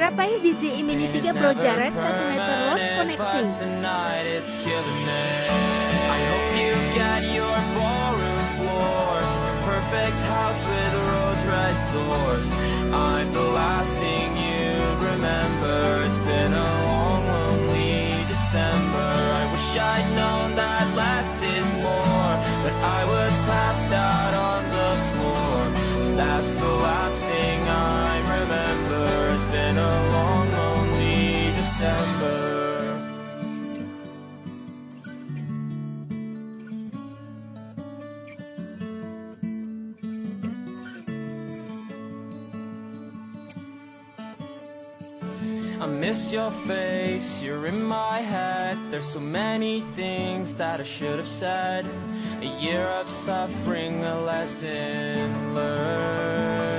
Capai DJI Mini3 Pro jarak 1 meter los koneksi. Perfect house with rose-red doors. I'm the last thing you'd remember. It's been a long, lonely December. I wish I'd known that less is more, but I was passed out on the floor. That's the last thing I remember. It's been a long, lonely December. I miss your face, you're in my head. There's so many things that I should have said. A year of suffering, a lesson learned.